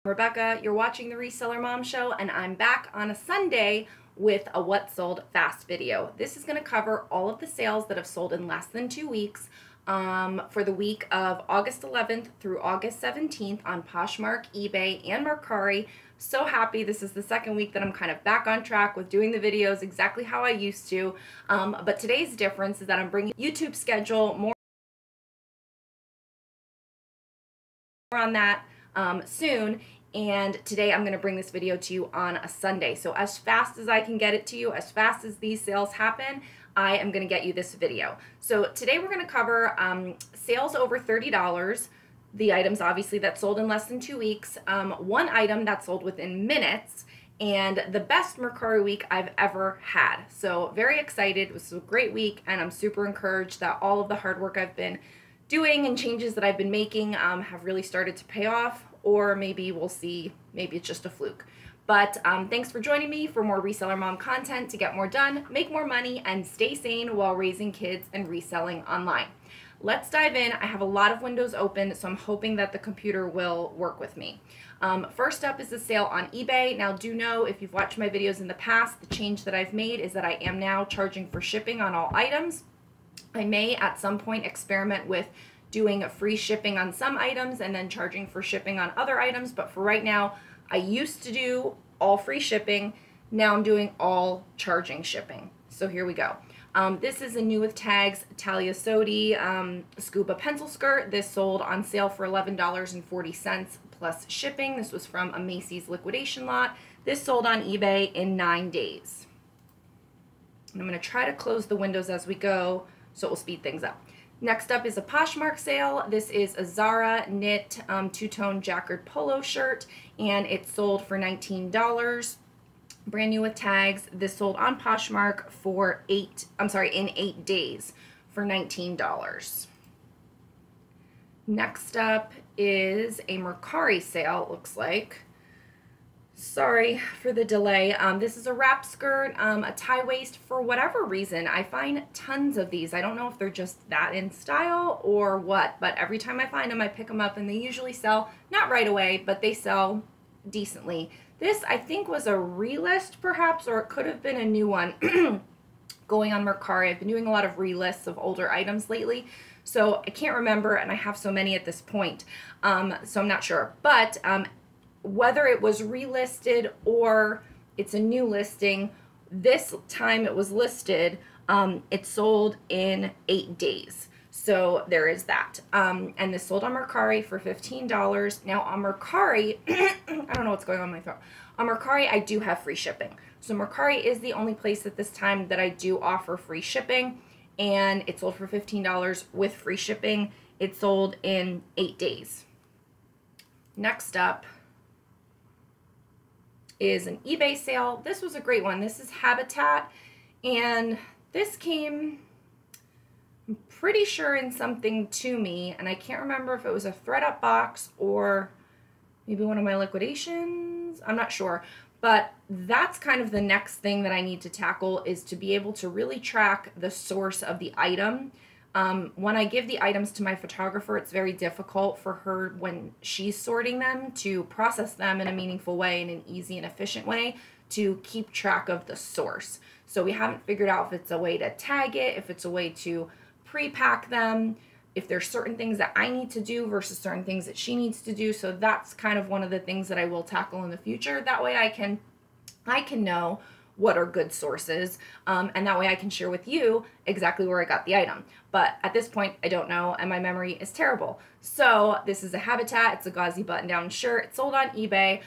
Rebecca, you're watching the Reseller Mom Show, and I'm back on a Sunday with a What Sold Fast video. This is going to cover all of the sales that have sold in less than 2 weeks for the week of August 11th through August 17th on Poshmark, eBay, and Mercari. So happy this is the second week that I'm kind of back on track with doing the videos exactly how I used to. But today's difference is that I'm bringing YouTube schedule more on that soon. And today I'm going to bring this video to you on a Sunday. So as fast as I can get it to you, as fast as these sales happen, I am going to get you this video. So today we're going to cover sales over $30, the items obviously that sold in less than 2 weeks, one item that sold within minutes, and the best Mercari week I've ever had. So very excited. It was a great week, and I'm super encouraged that all of the hard work I've been doing and changes that I've been making have really started to pay off. Or maybe we'll see, maybe it's just a fluke. But thanks for joining me for more Reseller Mom content to get more done, make more money, and stay sane while raising kids and reselling online. Let's dive in. I have a lot of windows open, so I'm hoping that the computer will work with me. First up is the sale on eBay. Now do know, if you've watched my videos in the past, the change that I've made is that I am now charging for shipping on all items. I may at some point experiment with doing free shipping on some items and then charging for shipping on other items, but for right now, I used to do all free shipping. Now I'm doing all charging shipping. So here we go. This is a new with tags Talia Sodi scuba pencil skirt. This sold on sale for $11.40 plus shipping. This was from a Macy's liquidation lot. This sold on eBay in 9 days. And I'm going to try to close the windows as we go, so it will speed things up. Next up is a Poshmark sale. This is a Zara knit two-tone jacquard polo shirt, and it sold for $19. Brand new with tags. This sold on Poshmark for in 8 days for $19. Next up is a Mercari sale, it looks like. Sorry for the delay. This is a wrap skirt, a tie waist. For whatever reason, I find tons of these. I don't know if they're just that in style or what, but every time I find them, I pick them up, and they usually sell, not right away, but they sell decently. This, I think, was a relist perhaps, or it could have been a new one going on Mercari. I've been doing a lot of relists of older items lately, so I can't remember, and I have so many at this point, so I'm not sure. But whether it was relisted or it's a new listing, this time it was listed, it sold in 8 days. So there is that. And this sold on Mercari for $15. Now on Mercari, I don't know what's going on in my throat. On Mercari, I do have free shipping. So Mercari is the only place at this time that I do offer free shipping, and it sold for $15 with free shipping. It sold in 8 days. Next up is an eBay sale. This was a great one. This is Habitat, and this came, I'm pretty sure, in something to me, and I can't remember if it was a thread-up box or maybe one of my liquidations. I'm not sure, but that's kind of the next thing that I need to tackle, is to be able to really track the source of the item. When I give the items to my photographer, it's very difficult for her, when she's sorting them, to process them in a meaningful way, in an easy and efficient way, to keep track of the source. So we haven't figured out if it's a way to tag it, if it's a way to pre-pack them, if there's certain things that I need to do versus certain things that she needs to do. So that's kind of one of the things that I will tackle in the future. That way I can know what are good sources, and that way I can share with you exactly where I got the item. But at this point, I don't know, and my memory is terrible. So this is a Habitat. It's a gauzy button-down shirt. It sold on eBay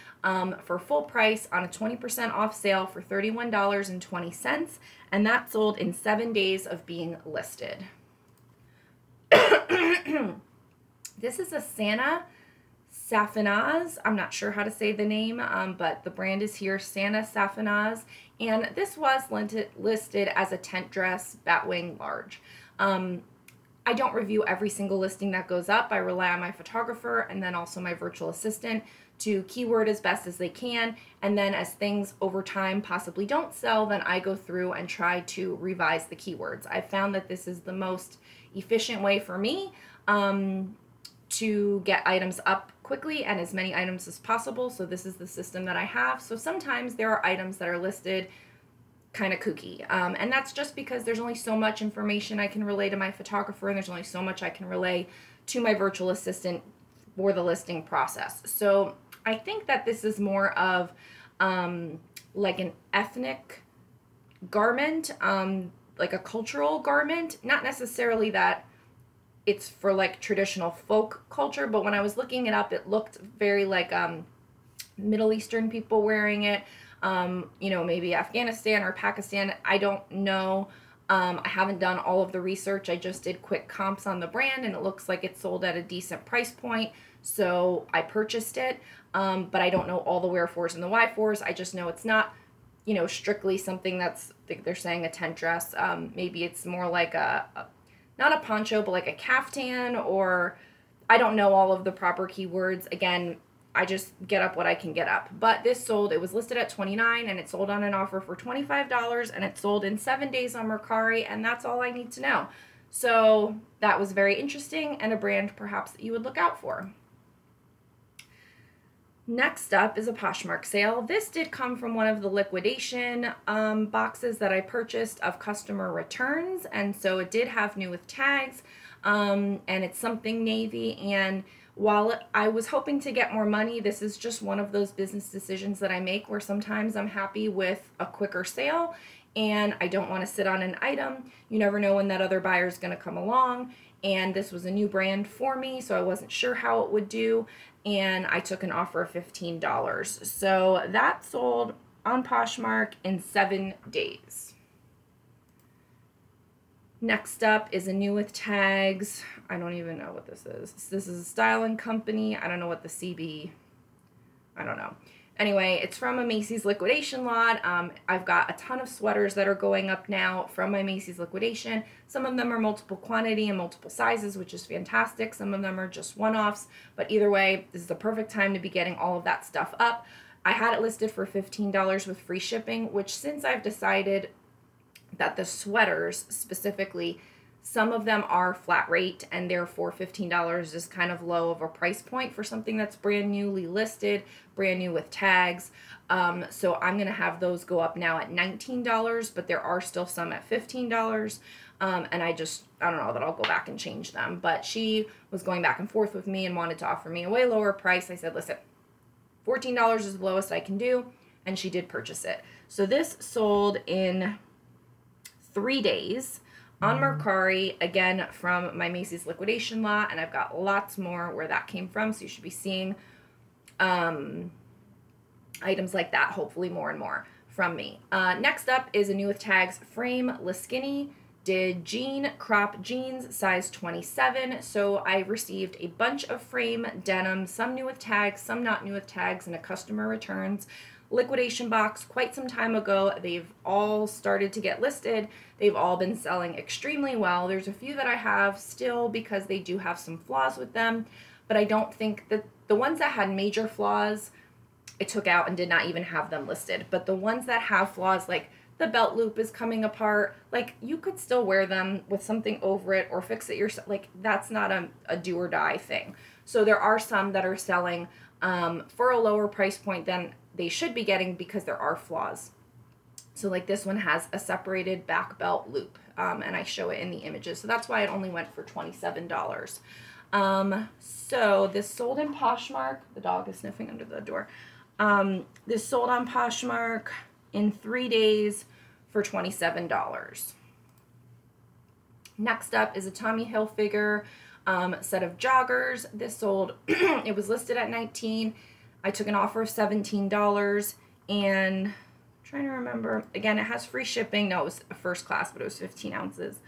for full price on a 20% off sale for $31.20, and that sold in 7 days of being listed. This is a Santa Safanaz. I'm not sure how to say the name, but the brand is here, Santa Safanaz, and this was listed as a tent dress batwing large. I don't review every single listing that goes up. I rely on my photographer and then also my virtual assistant to keyword as best as they can, and then as things over time possibly don't sell, then I go through and try to revise the keywords. I've found that this is the most efficient way for me to get items up quickly and as many items as possible. So this is the system that I have. So sometimes there are items that are listed kind of kooky. And that's just because there's only so much information I can relay to my photographer, and there's only so much I can relay to my virtual assistant for the listing process. So I think that this is more of like an ethnic garment, like a cultural garment, not necessarily that it's for like traditional folk culture, but when I was looking it up, it looked very like Middle Eastern people wearing it. You know, maybe Afghanistan or Pakistan. I don't know. I haven't done all of the research. I just did quick comps on the brand, and it looks like it's sold at a decent price point. So I purchased it, but I don't know all the wherefores and the whyfores. I just know it's not, you know, strictly something that's, I think they're saying a tent dress. Maybe it's more like not a poncho, but like a caftan, or I don't know all of the proper keywords. Again, I just get up what I can get up. But this sold, it was listed at $29 and it sold on an offer for $25, and it sold in 7 days on Mercari, and that's all I need to know. So that was very interesting, and a brand perhaps that you would look out for. Next up is a Poshmark sale. This did come from one of the liquidation boxes that I purchased of customer returns, and so it did have new with tags, and it's something navy. And while I was hoping to get more money, this is just one of those business decisions that I make where sometimes I'm happy with a quicker sale and I don't want to sit on an item. You never know when that other buyer is going to come along, and this was a new brand for me, so I wasn't sure how it would do, and I took an offer of $15. So that sold on Poshmark in 7 days. Next up is a new with tags. I don't even know what this is. This is a styling company. I don't know what the CB, I don't know. Anyway, it's from a Macy's liquidation lot. I've got a ton of sweaters that are going up now from my Macy's liquidation. Some of them are multiple quantity and multiple sizes, which is fantastic. Some of them are just one-offs, but either way, this is the perfect time to be getting all of that stuff up. I had it listed for $15 with free shipping, which since I've decided that the sweaters specifically, some of them are flat rate, and therefore $15 is kind of low of a price point for something that's brand newly listed, brand new with tags. So I'm going to have those go up now at $19, but there are still some at $15. And I don't know that I'll go back and change them. But she was going back and forth with me and wanted to offer me a way lower price. I said, listen, $14 is the lowest I can do, and she did purchase it. So this sold in 3 days on Mercari, again from my Macy's liquidation lot, and I've got lots more where that came from, so you should be seeing items like that, hopefully more and more from me. Next up is a new with tags frame Liskini. Did jean crop jeans size 27, so I received a bunch of frame denim, some new with tags, some not new with tags, and a customer returns liquidation box quite some time ago. They've all started to get listed. They've all been selling extremely well. There's a few that I have still because they do have some flaws with them, but I don't think that the ones that had major flaws I took out and did not even have them listed. But the ones that have flaws, like the belt loop is coming apart, like you could still wear them with something over it or fix it yourself. Like that's not a do or die thing. So there are some that are selling for a lower price point than they should be getting because there are flaws. So like this one has a separated back belt loop, and I show it in the images. So that's why it only went for $27. So this sold in Poshmark. The dog is sniffing under the door. This sold on Poshmark in 3 days for $27. Next up is a Tommy Hilfiger set of joggers. This sold, it was listed at $19. I took an offer of $17, and I'm trying to remember, again, it has free shipping. No, it was a first class, but it was 15 ounces.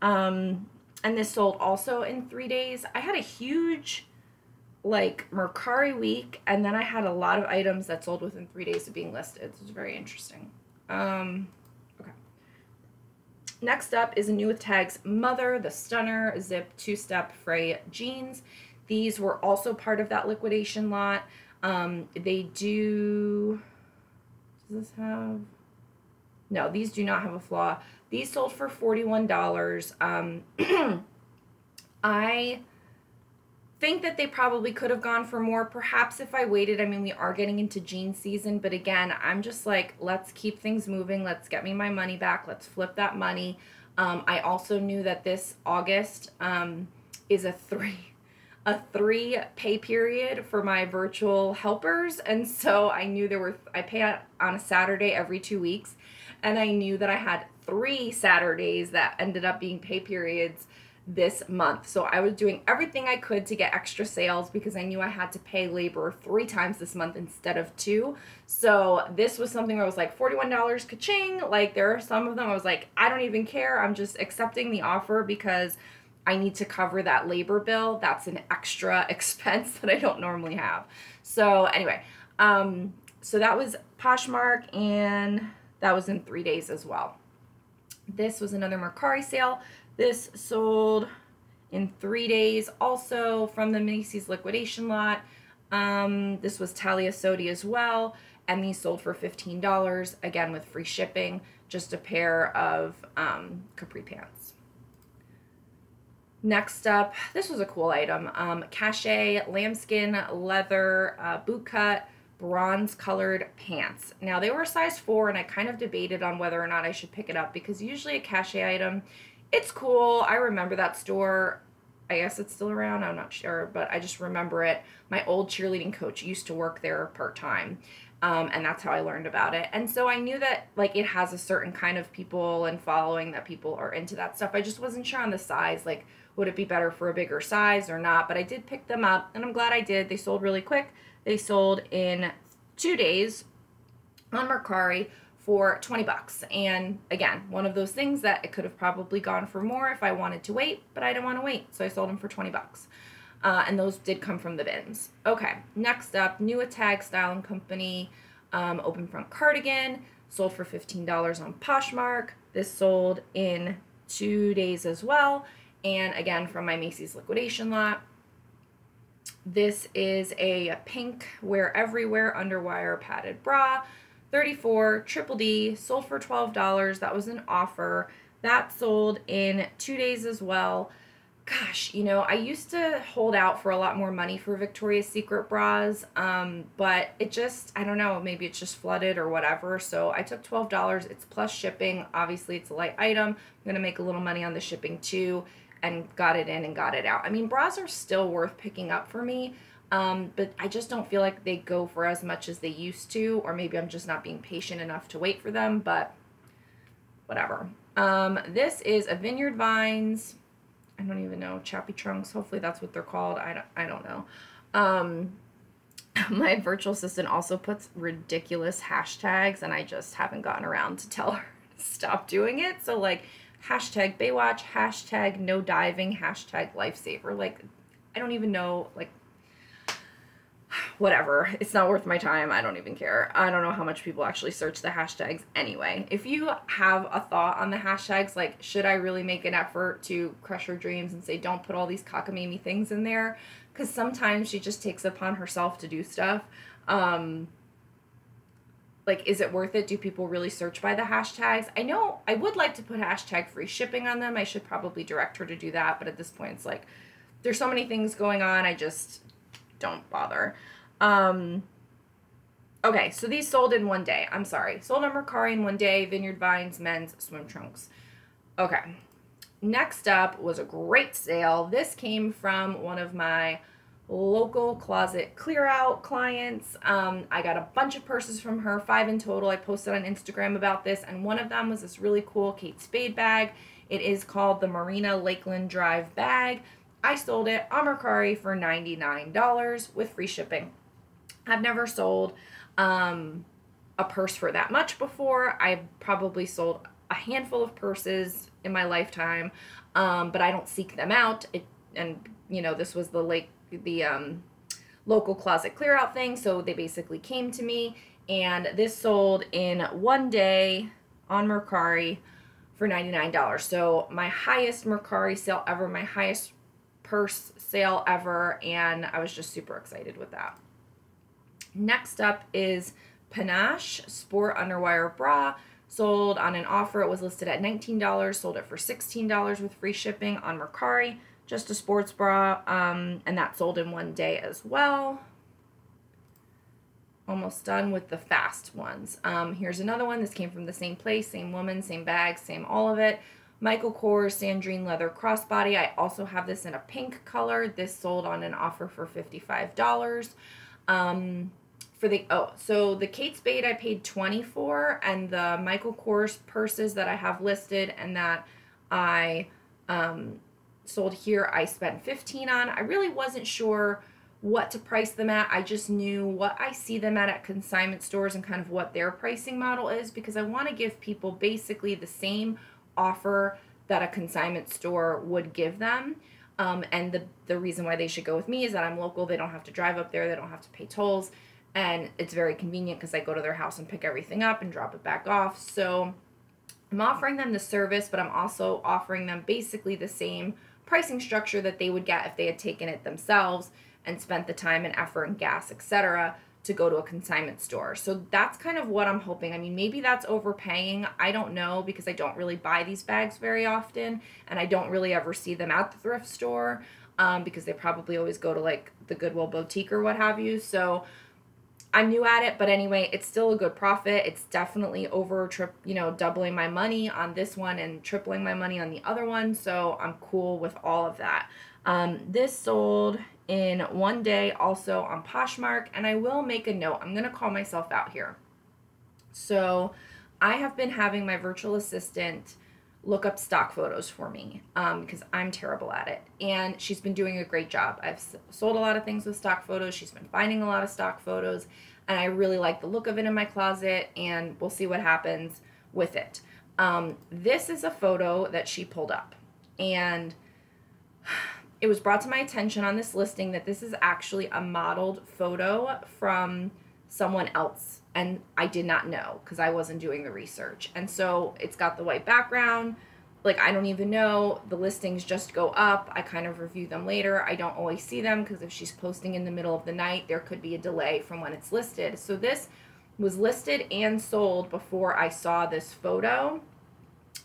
And this sold also in 3 days. I had a huge, like, Mercari week, and then I had a lot of items that sold within 3 days of being listed. So it was very interesting. Okay. Next up is a new with tags Mother, the Stunner Zip 2-Step Fray jeans. These were also part of that liquidation lot. They do, does this have, no, these do not have a flaw. These sold for $41. I think that they probably could have gone for more, perhaps if I waited. I mean, we are getting into jean season, but again, I'm just like, let's keep things moving. Let's get me my money back. Let's flip that money. I also knew that this August is a three pay period for my virtual helpers, and so I knew I pay on a Saturday every 2 weeks, and I knew that I had 3 Saturdays that ended up being pay periods this month. So I was doing everything I could to get extra sales because I knew I had to pay labor 3 times this month instead of 2. So this was something where I was like, $41 ka-ching. Like, there are some of them I was like, I don't even care. I'm just accepting the offer because I need to cover that labor bill. That's an extra expense that I don't normally have. So anyway, so that was Poshmark, and that was in 3 days as well. This was another Mercari sale. This sold in 3 days also from the Macy's liquidation lot. This was Talia Sodi as well, and these sold for $15, again with free shipping, just a pair of capri pants. Next up, this was a cool item, Cachet lambskin leather bootcut bronze colored pants. Now they were a size 4, and I kind of debated on whether or not I should pick it up because usually a Cachet item, it's cool. I remember that store. I guess it's still around. I'm not sure, but I just remember it. My old cheerleading coach used to work there part-time, and that's how I learned about it. And so I knew that like it has a certain kind of people and following, that people are into that stuff. I just wasn't sure on the size. Like, would it be better for a bigger size or not? But I did pick them up, and I'm glad I did. They sold really quick. They sold in 2 days on Mercari for 20 bucks. And again, one of those things that it could have probably gone for more if I wanted to wait, but I didn't want to wait. So I sold them for 20 bucks. And those did come from the bins. Okay, next up, New Tag Style and Company open front cardigan, sold for $15 on Poshmark. This sold in 2 days as well. And again, from my Macy's liquidation lot. This is a pink wear everywhere underwire padded bra, 34 triple D, sold for $12. That was an offer. That sold in 2 days as well. Gosh, you know, I used to hold out for a lot more money for Victoria's Secret bras, but it just, I don't know, maybe it's just flooded or whatever. So I took $12. It's plus shipping. Obviously, it's a light item. I'm going to make a little money on the shipping too, and got it in and got it out. I mean, bras are still worth picking up for me. But I just don't feel like they go for as much as they used to, or maybe I'm just not being patient enough to wait for them, but whatever. This is a Vineyard Vines, I don't even know, chappy trunks, hopefully that's what they're called, I don't know. My virtual assistant also puts ridiculous hashtags, and I just haven't gotten around to tell her to stop doing it, so like, hashtag Baywatch, hashtag no diving, hashtag lifesaver, like, I don't even know, like, whatever. It's not worth my time. I don't even care. I don't know how much people actually search the hashtags anyway. If you have a thought on the hashtags, like, should I really make an effort to crush her dreams and say, don't put all these cockamamie things in there? Because sometimes she just takes it upon herself to do stuff. Like, is it worth it? Do people really search by the hashtags? I know I would like to put hashtag free shipping on them. I should probably direct her to do that. But at this point, it's like, there's so many things going on. I just don't bother. Okay, so these sold in 1 day. I'm sorry. Sold on Mercari in 1 day. Vineyard Vines men's swim trunks. Okay. Next up was a great sale. This came from one of my local closet clear out clients. I got a bunch of purses from her, 5 in total. I posted on Instagram about this, and one of them was this really cool Kate Spade bag. It is called the Marina Lakeland Drive bag. I sold it on Mercari for $99 with free shipping. I've never sold a purse for that much before. I probably sold a handful of purses in my lifetime, but I don't seek them out. And you know, this was the local closet clear out thing, so they basically came to me, and this sold in 1 day on Mercari for $99. So my highest Mercari sale ever, my highest purse sale ever, and I was just super excited with that. Next up is Panache Sport Underwire Bra. Sold on an offer. It was listed at $19, sold it for $16 with free shipping on Mercari. just a sports bra, and that sold in one day as well. Almost done with the fast ones. Here's another one. This came from the same place, same woman, same bag, same all of it. Michael Kors Sandrine leather crossbody. I also have this in a pink color. This sold on an offer for $55. So the Kate Spade I paid $20 for, and the Michael Kors purses that I have listed and that I sold here, I spent $15 on. I really wasn't sure what to price them at. I just knew what I see them at consignment stores and kind of what their pricing model is, because I want to give people basically the same offer that a consignment store would give them. And the reason why they should go with me is that I'm local. They don't have to drive up there. They don't have to pay tolls. And it's very convenient because I go to their house and pick everything up and drop it back off. So I'm offering them the service, but I'm also offering them basically the same pricing structure that they would get if they had taken it themselves and spent the time and effort and gas, etc., to go to a consignment store. So that's kind of what I'm hoping. I mean, maybe that's overpaying. I don't know, because I don't really buy these bags very often, and I don't really ever see them at the thrift store, because they probably always go to like the Goodwill boutique or what have you. So I'm new at it, but anyway, it's still a good profit. It's definitely doubling my money on this one and tripling my money on the other one. So I'm cool with all of that. This sold in one day also on Poshmark, and I will make a note. I'm going to call myself out here. So I have been having my virtual assistant look up stock photos for me, because I'm terrible at it, and she's been doing a great job. I've sold a lot of things with stock photos. She's been finding a lot of stock photos, and I really like the look of it in my closet, and we'll see what happens with it. This is a photo that she pulled up, and it was brought to my attention on this listing that this is actually a modeled photo from someone else, and I did not know because I wasn't doing the research. And so it's got the white background. Like, I don't even know. The listings just go up. I kind of review them later. I don't always see them because if she's posting in the middle of the night, there could be a delay from when it's listed. So this was listed and sold before I saw this photo,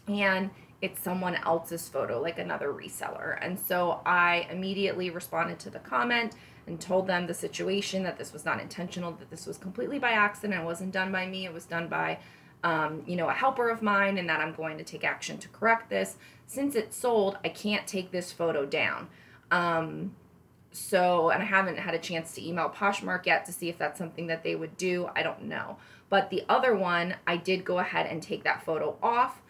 and it's someone else's photo, like another reseller. And so I immediately responded to the comment and told them the situation, that this was not intentional, that this was completely by accident. It wasn't done by me. It was done by, a helper of mine, and that I'm going to take action to correct this. Since it's sold, I can't take this photo down. And I haven't had a chance to email Poshmark yet to see if that's something that they would do. I don't know. But the other one, I did go ahead and take that photo off.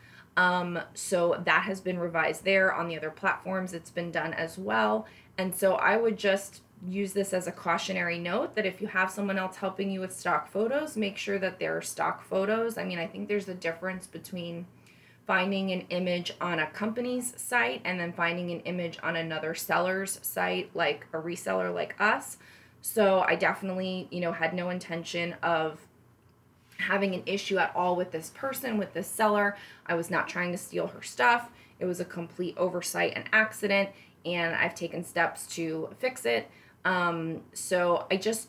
So that has been revised there. On the other platforms, it's been done as well. And so I would just use this as a cautionary note that if you have someone else helping you with stock photos, make sure that they're stock photos. I mean, I think there's a difference between finding an image on a company's site and then finding an image on another seller's site, like a reseller like us. So I definitely, had no intention of having an issue at all with this person, with this seller. I was not trying to steal her stuff. It was a complete oversight and accident, and I've taken steps to fix it. So I just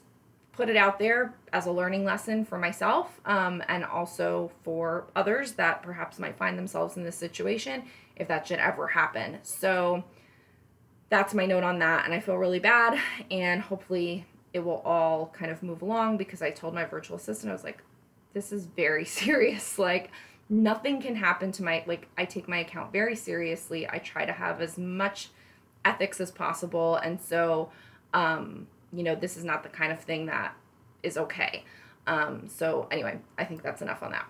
put it out there as a learning lesson for myself, and also for others that perhaps might find themselves in this situation if that should ever happen. So that's my note on that, and I feel really bad, and hopefully it will all kind of move along, because I told my virtual assistant, I was like, this is very serious. Like, nothing can happen to I take my account very seriously. I try to have as much ethics as possible. And so, this is not the kind of thing that is okay. So anyway, I think that's enough on that.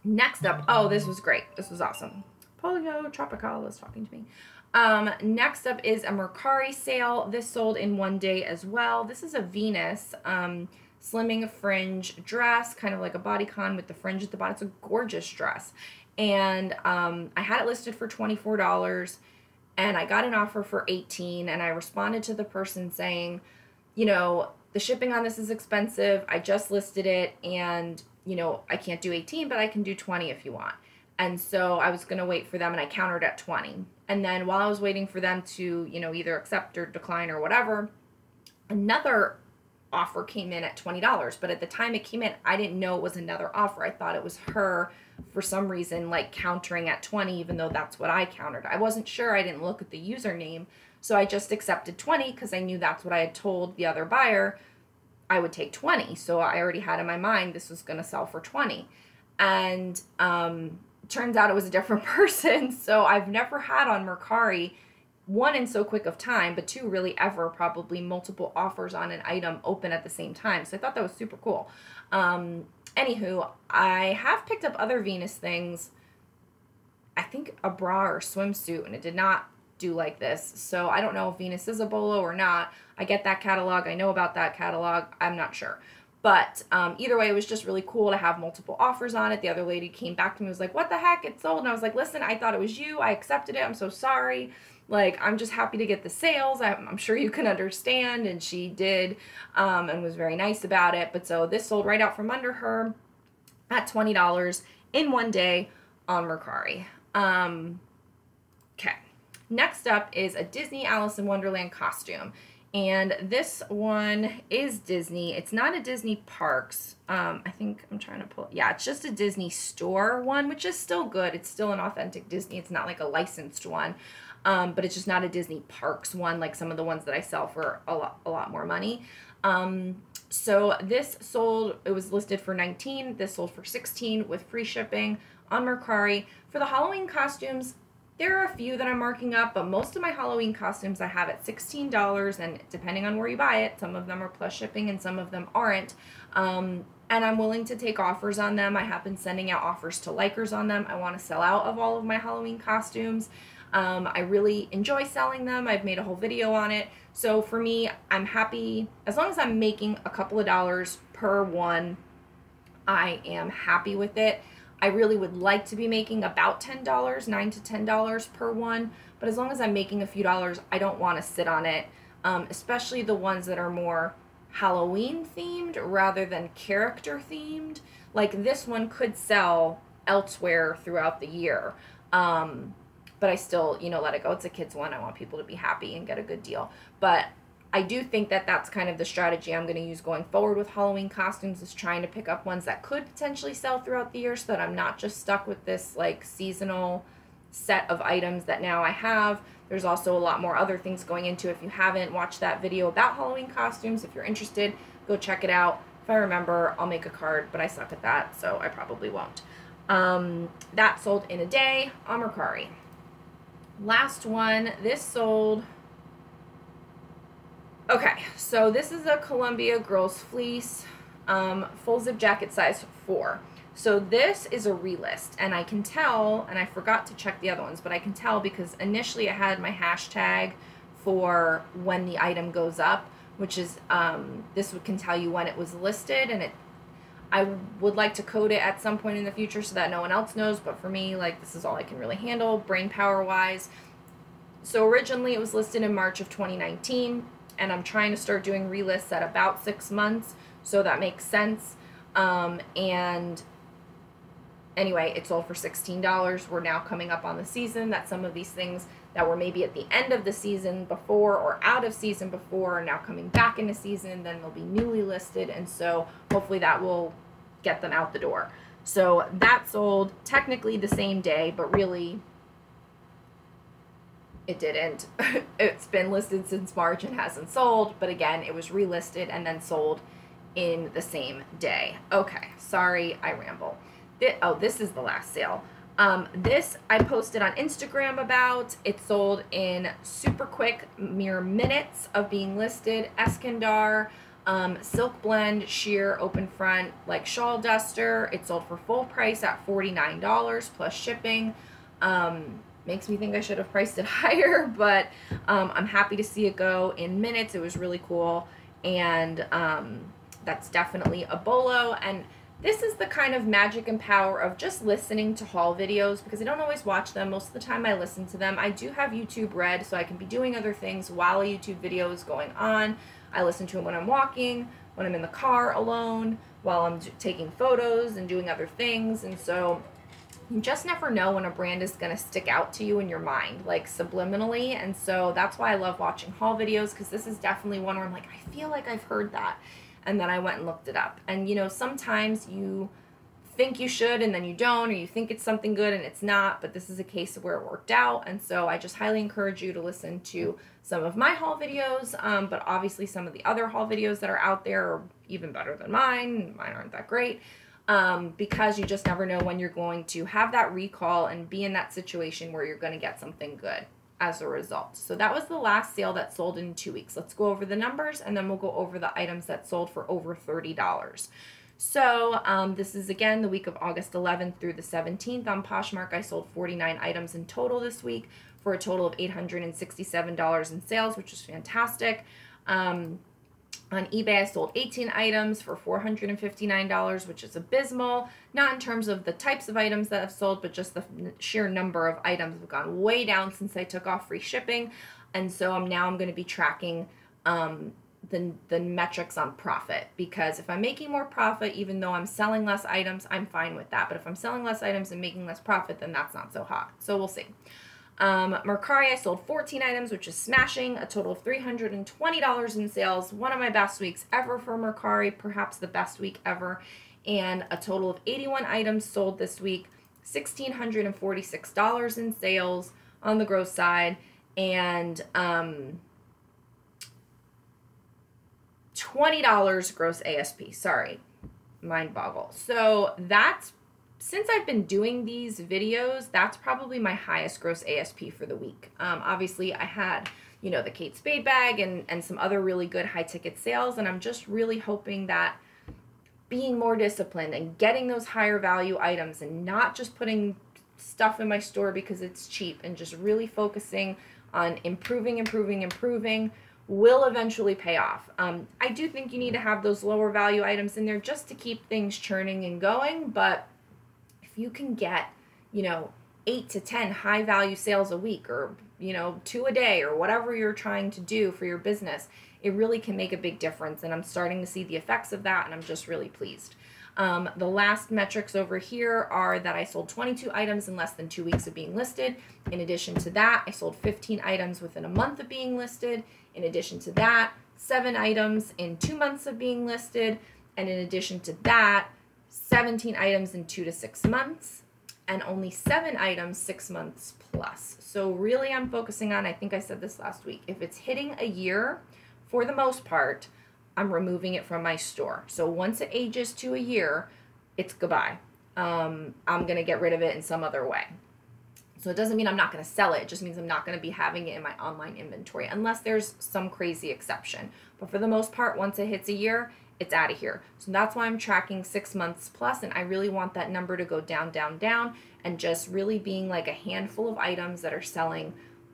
Next up, oh, this was great. This was awesome. Polio Tropical is talking to me. Next up is a Mercari sale. This sold in one day as well. This is a Venus, slimming fringe dress, kind of like a bodycon with the fringe at the bottom. It's a gorgeous dress. And I had it listed for $24, and I got an offer for $18, and I responded to the person saying, the shipping on this is expensive. I just listed it, and, I can't do 18, but I can do 20 if you want. And so I was going to wait for them, and I countered at 20. And then while I was waiting for them to, either accept or decline or whatever, another offer came in at $20, but at the time it came in, I didn't know it was another offer. I thought it was her, for some reason, like countering at 20, even though that's what I countered. I wasn't sure. I didn't look at the username. So I just accepted 20 because I knew that's what I had told the other buyer. I would take 20. So I already had in my mind this was going to sell for 20. And turns out it was a different person. So I've never had on Mercari, one, in so quick of time, but two, really ever, probably multiple offers on an item open at the same time. So I thought that was super cool. Anywho, I have picked up other Venus things. I think a bra or swimsuit, and it did not do like this. So I don't know if Venus is a bolo or not. I get that catalog. I know about that catalog. I'm not sure. But either way, it was just really cool to have multiple offers on it. The other lady came back to me and was like, what the heck? It's sold. And I was like, listen, I thought it was you. I accepted it. I'm so sorry. Like, I'm just happy to get the sales. I'm sure you can understand. And she did and was very nice about it. But so this sold right out from under her at $20 in one day on Mercari. Okay. Next up is a Disney Alice in Wonderland costume. And this one is Disney. It's not a Disney Parks. I think I'm trying to pull. Yeah, it's just a Disney store one, which is still good. It's still an authentic Disney. It's not like a licensed one. But it's just not a Disney Parks one like some of the ones that I sell for a lot more money. So this sold, it was listed for 19. This sold for 16 with free shipping on Mercari. For the Halloween costumes, there are a few that I'm marking up, but most of my Halloween costumes I have at $16, and depending on where you buy it, some of them are plus shipping and some of them aren't. And I'm willing to take offers on them. I have been sending out offers to likers on them. I want to sell out of all of my Halloween costumes. I really enjoy selling them. I've made a whole video on it. So for me, I'm happy. As long as I'm making a couple of dollars per one, I am happy with it. I really would like to be making about $10, $9 to $10 per one, but as long as I'm making a few dollars, I don't want to sit on it, especially the ones that are more Halloween themed rather than character themed. Like this one could sell elsewhere throughout the year, but I still, you know, let it go. It's a kid's one. I want people to be happy and get a good deal. But I do think that that's kind of the strategy I'm going to use going forward with Halloween costumes, is trying to pick up ones that could potentially sell throughout the year so that I'm not just stuck with this like seasonal set of items that now I have. There's also a lot more other things going into. If you haven't watched that video about Halloween costumes, if you're interested, go check it out. If I remember, I'll make a card, but I suck at that, so I probably won't. That sold in a day on Mercari. Last one, this sold... Okay, so this is a Columbia Girls Fleece, full zip jacket size 4. So this is a relist, and I can tell, and I forgot to check the other ones, but I can tell because initially I had my hashtag for when the item goes up, which is, this can tell you when it was listed, and I would like to code it at some point in the future so that no one else knows, but for me, like, this is all I can really handle, brain power-wise. So originally it was listed in March of 2019, and I'm trying to start doing relists at about 6 months, so that makes sense. And anyway, it sold for $16. We're now coming up on the season that some of these things that were maybe at the end of the season before or out of season before are now coming back into season, then they'll be newly listed, and so hopefully that will get them out the door. So that sold technically the same day, but really it didn't. It's been listed since March and hasn't sold, but again, it was relisted and then sold in the same day. Okay, sorry, I ramble. This is the last sale. This I posted on Instagram about. It sold in super quick, mere minutes of being listed. Eskandar, silk blend, sheer, open front, like shawl duster. It sold for full price at $49 plus shipping. Makes me think I should have priced it higher, but I'm happy to see it go in minutes. It was really cool, and that's definitely a bolo. And this is the kind of magic and power of just listening to haul videos, because I don't always watch them. Most of the time I listen to them. I do have YouTube Red, so I can be doing other things while a YouTube video is going on. I listen to them when I'm walking, when I'm in the car alone, while I'm taking photos and doing other things, and so you just never know when a brand is going to stick out to you in your mind, like subliminally. And so that's why I love watching haul videos, because this is definitely one where I'm like, I feel like I've heard that. And then I went and looked it up. And, you know, sometimes you think you should and then you don't, or you think it's something good and it's not, but this is a case of where it worked out. And so I just highly encourage you to listen to some of my haul videos, but obviously some of the other haul videos that are out there are even better than mine. Mine aren't that great, because you just never know when you're going to have that recall and be in that situation where you're going to get something good as a result. So that was the last sale that sold in 2 weeks. Let's go over the numbers, and then we'll go over the items that sold for over $30. So this is, again, the week of August 11th through the 17th. On Poshmark, I sold 49 items in total this week for a total of $867 in sales, which is fantastic. On eBay, I sold 18 items for $459, which is abysmal. Not in terms of the types of items that I've sold, but just the sheer number of items have gone way down since I took off free shipping. And so I'm going to be tracking the metrics on profit, because if I'm making more profit, even though I'm selling less items, I'm fine with that. But if I'm selling less items and making less profit, then that's not so hot. So we'll see. Mercari, I sold 14 items, which is smashing, a total of $320 in sales. One of my best weeks ever for Mercari, perhaps the best week ever. And a total of 81 items sold this week, $1,646 in sales on the gross side, and $20 gross ASP. Sorry, mind boggle. So that's, since I've been doing these videos, that's probably my highest gross ASP for the week. Obviously, I had, you know, the Kate Spade bag and some other really good high ticket sales, and I'm just really hoping that being more disciplined and getting those higher value items and not just putting stuff in my store because it's cheap, and just really focusing on improving will eventually pay off. I do think you need to have those lower value items in there just to keep things churning and going, but if you can get, you know, 8 to 10 high value sales a week, or, you know, 2 a day, or whatever you're trying to do for your business, it really can make a big difference. And I'm starting to see the effects of that, and I'm just really pleased. The last metrics over here are that I sold 22 items in less than 2 weeks of being listed. In addition to that, I sold 15 items within a month of being listed. In addition to that, 7 items in 2 months of being listed. And in addition to that, 17 items in 2 to 6 months, and only 7 items 6 months plus. So really I'm focusing on, I think I said this last week, if it's hitting a year, for the most part, I'm removing it from my store. So once it ages to a year, it's goodbye. I'm going to get rid of it in some other way. So it doesn't mean I'm not going to sell it. It just means I'm not going to be having it in my online inventory unless there's some crazy exception. But for the most part, once it hits a year, it's out of here. So that's why I'm tracking 6 months plus, and I really want that number to go down, down, down, and just really being like a handful of items that are selling,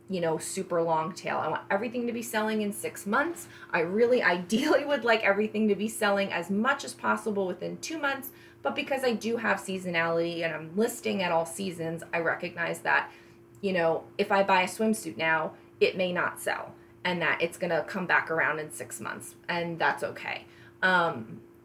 you know, super long tail. I want everything to be selling in 6 months. I really ideally would like everything to be selling as much as possible within 2 months, but because I do have seasonality and I'm listing at all seasons, I recognize that, you know, if I buy a swimsuit now, it may not sell, and that it's gonna come back around in 6 months, and that's okay.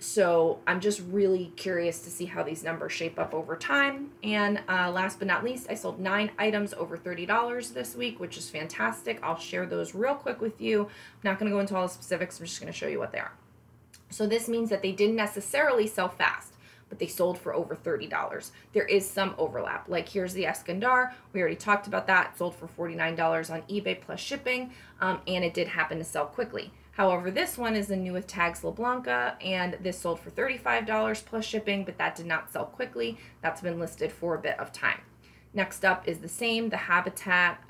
So I'm just really curious to see how these numbers shape up over time. And last but not least, I sold 9 items over $30 this week, which is fantastic. I'll share those real quick with you. I'm not going to go into all the specifics. I'm just going to show you what they are. So this means that they didn't necessarily sell fast, but they sold for over $30. There is some overlap. Like here's the Eskandar. We already talked about that. It sold for $49 on eBay plus shipping, and it did happen to sell quickly. However, this one is a new with tags LeBlanca, and this sold for $35 plus shipping, but that did not sell quickly. That's been listed for a bit of time. Next up is the same, the Habitat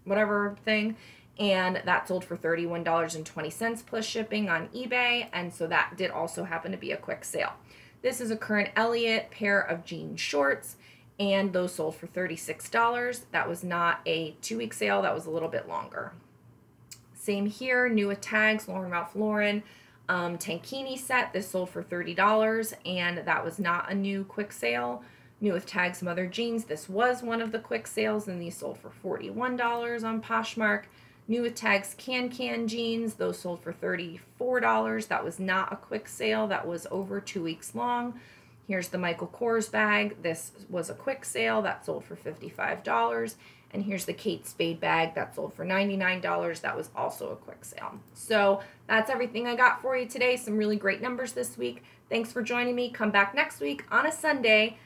whatever thing, and that sold for $31.20 plus shipping on eBay, and so that did also happen to be a quick sale. This is a current Elliott pair of jean shorts, and those sold for $36. That was not a 2-week sale, that was a little bit longer. Same here, new with tags, Ralph Lauren tankini set. This sold for $30, and that was not a new quick sale. New with tags, Mother Jeans. This was one of the quick sales, and these sold for $41 on Poshmark. New with tags, Can jeans. Those sold for $34. That was not a quick sale. That was over 2 weeks long. Here's the Michael Kors bag. This was a quick sale. That sold for $55. And here's the Kate Spade bag that sold for $99. That was also a quick sale. So that's everything I got for you today. Some really great numbers this week. Thanks for joining me. Come back next week on a Sunday,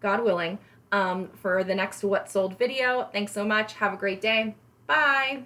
God willing, for the next What Sold video. Thanks so much. Have a great day. Bye.